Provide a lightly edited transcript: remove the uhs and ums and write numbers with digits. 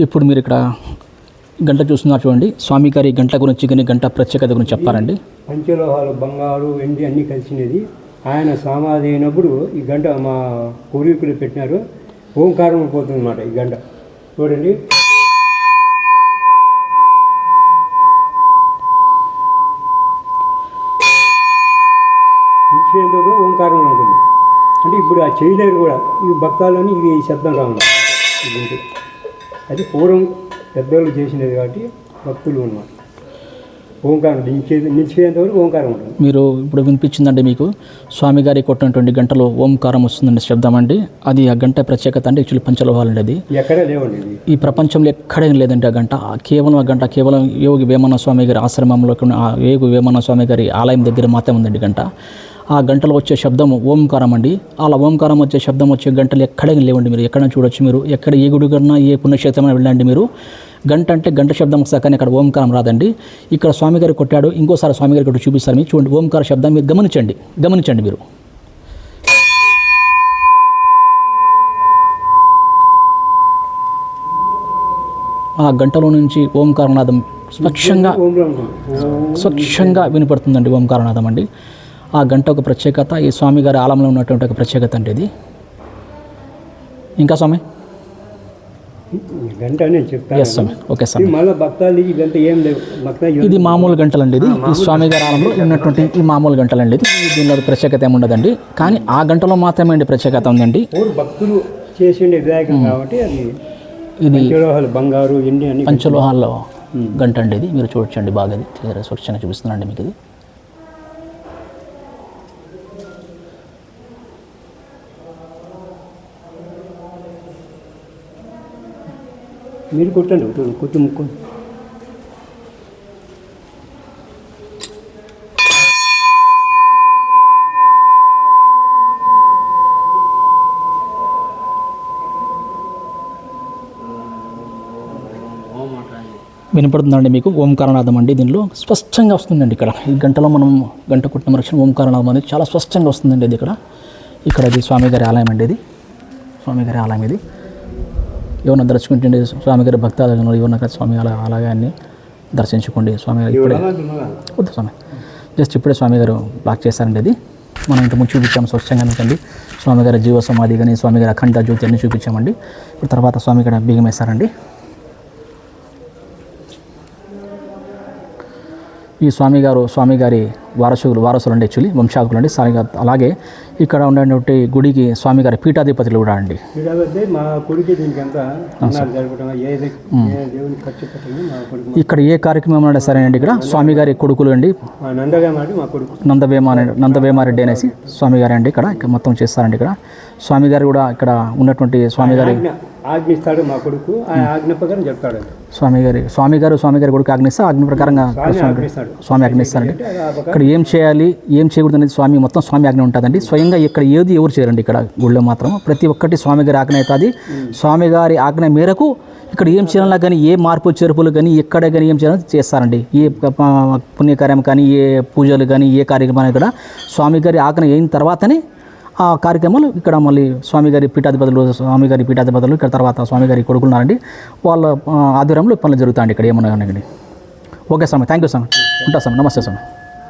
ఇప్పుడు మీరు ఇక్కడ గంట చూస్తున్నారు చూడండి. స్వామి గారి గంట గురించి కానీ గంట ప్రత్యేకత గురించి చెప్పారండి. పంచలోహాలు బంగారు వెండి అన్నీ కలిసినది. ఆయన సమాధి అయినప్పుడు ఈ గంట మా పూర్వీకులు పెట్టినారు. ఓంకారం పోతుంది అన్నమాట ఈ గంట. చూడండి, ఇచ్చేందుకు కూడా ఓంకారం ఉంటుంది. అంటే ఇప్పుడు ఆ చేయలేరు కూడా ఈ భక్తాలని ఇది శబ్దం రావాలి. ఇది అది పూర్వం పెద్దోళ్ళు చేసినది కాబట్టి భక్తులు అన్నమాట. ఓంకారం నిలిచిపోయేంత వరకు ఓంకారం ఉంటుంది. మీరు ఇప్పుడు వినిపించిందండి మీకు స్వామి గారి కొట్టినటువంటి గంటలో ఓంకారం వస్తుందండి శబ్దం అండి. అది ఆ గంట ప్రత్యేకత అంటే యాక్చువల్లీ పంచలోహాలు అండి. అది ఎక్కడే లేవండి, ఈ ప్రపంచంలో ఎక్కడేం లేదండి ఆ గంట. కేవలం ఆ గంట కేవలం యోగి వేమన స్వామి గారి ఆశ్రమంలో యోగి వేమన స్వామి గారి ఆలయం దగ్గర మాత్రమే ఉందండి గంట. ఆ గంటలో వచ్చే శబ్దం ఓంకారం అండి. అలా ఓంకారం వచ్చే శబ్దం వచ్చే గంటలు ఎక్కడే లేవండి. మీరు ఎక్కడైనా చూడొచ్చు. మీరు ఎక్కడ ఏ గుడి కన్నా ఏ పుణ్యక్షేత్రమైనా వెళ్ళండి. మీరు గంట అంటే గంట శబ్దం వస్తా కానీ అక్కడ ఓంకారం రాదండి. ఇక్కడ స్వామి గారు కొట్టాడు, ఇంకోసారి స్వామి గారి కొట్టి చూపిస్తారు. మీరు చూడండి, ఓంకార శబ్దం మీరు గమనించండి మీరు. ఆ గంటలో నుంచి ఓంకారనాదం స్వచ్ఛంగా వినపడుతుందండి. ఓంకారనాదం అండి. ఆ గంట ఒక ప్రత్యేకత. ఈ స్వామి గారి ఆలయంలో ఉన్నటువంటి ఒక ప్రత్యేకత అంటే ఇది. ఇంకా స్వామి గంట నేను చెప్తాను. ఓకే స్వామి. మళ్ళీ భక్తాలు ఇదంతా ఏం లేవు. ఇది మామూలు గంటలండి. ఇది ఈ స్వామి గారి ఆలయంలో ఉన్నటువంటి ఈ మామూలు గంటలండి. ఇది దీనిలో ప్రత్యేకత ఏముండదండి. కానీ ఆ గంటలో మాత్రమే అండి ప్రత్యేకత ఉందండి. భక్తులు చేసిండే విధాయకం కాబట్టి అది ఇది పంచలోహాలు బంగారు ఎండి అన్ని పంచలోహాల్లో గంట అండి. ఇది మీరు చూడొచ్చండి. బాగా ఇది క్లియర్ స్వచ్ఛంగా చూపిస్తున్నాండి మీకు. ఇది మీరు కొట్టండి, కొట్టు ముక్కు. వినపడుతుందండి మీకు ఓంకారనాదం అండి. దీనిలో స్పష్టంగా వస్తుందండి. ఇక్కడ ఈ గంటలో మనం గంట కొట్టిన మరక్షణ ఓంకారనాదం అనేది చాలా స్పష్టంగా వస్తుందండి. ఇది ఇక్కడ ఇది స్వామి గారి ఆలయం అండి. ఇది స్వామి గారి ఆలయం. ఇది ఎవరన్నా దర్శించుకుంటే స్వామి గారి భక్తాలను ఎవరన్నా స్వామి ఆలయాన్ని దర్శించుకోండి. స్వామి గారు ఇప్పుడే వద్దు స్వామి, జస్ట్ ఇప్పుడే స్వామి గారు బ్లాక్ చేశారండి. అది మనం ఇంతకుముందు చూపించాము స్వచ్ఛంగా ఎందుకండి. స్వామి గారి జీవ సమాధి కానీ స్వామి గారి అఖండ జ్యోతి అన్ని చూపించామండి. ఇప్పుడు తర్వాత స్వామి గారు బియ్యం వేశారండి. ఈ స్వామి గారి వారసులు అండి, యాక్చువల్లీ వంశాకులు అండి స్వామి గారు. అలాగే ఇక్కడ ఉన్నటువంటి గుడికి స్వామి గారి పీఠాధిపతులు కూడా అండి. ఇక్కడ ఏ కార్యక్రమం అయినా సరే అండి, ఇక్కడ స్వామి గారి కొడుకులు అండి, నందవేమారెడ్డి అనేసి స్వామి గారు అండి. ఇక్కడ మొత్తం చేస్తారండి. ఇక్కడ స్వామి గారు కూడా ఇక్కడ ఉన్నటువంటి స్వామి గారి ఆజ్ఞిస్తాడు. మా కొడుకు ఆజ్ఞ ప్రకారం చెప్తాడు. స్వామి గారి కొడుకు ఆజ్ఞిస్తే ఆజ్ఞ ప్రకారంగా స్వామి ఆజ్ఞిస్తారండి. ఇక్కడ ఏం చేయాలి ఏం చేయకూడదు అనేది స్వామి ఆజ్ఞ ఉంటుందండి. స్వయంగా ఇక్కడ ఏది ఎవరు చేయరండి. ఇక్కడ గుళ్ళో మాత్రం ప్రతి ఒక్కటి స్వామి గారి ఆజ్ఞ అవుతుంది. స్వామి గారి ఆజ్ఞ మేరకు ఇక్కడ ఏం చేయాలన్నా కానీ ఏ మార్పు చేర్పులు కానీ ఎక్కడ కానీ ఏం చేయాలని చేస్తారండి. ఏ పుణ్యకార్యం కానీ ఏ పూజలు కానీ ఏ కార్యక్రమాన్ని కూడా స్వామి గారి ఆజ్ఞ అయిన తర్వాతనే ఆ కార్యక్రమాలు ఇక్కడ మళ్ళీ స్వామి గారి పీఠాధిపతులు ఇక్కడ తర్వాత స్వామి గారి కొడుకులు ఉన్నారండి. వాళ్ళ ఆధ్వర్యంలో పనులు జరుగుతాయండి ఇక్కడ ఏమన్నా కానీ. ఓకే స్వామి, థ్యాంక్ యూ స్వామి. ఉంటా స్వామి, నమస్తే స్వామి.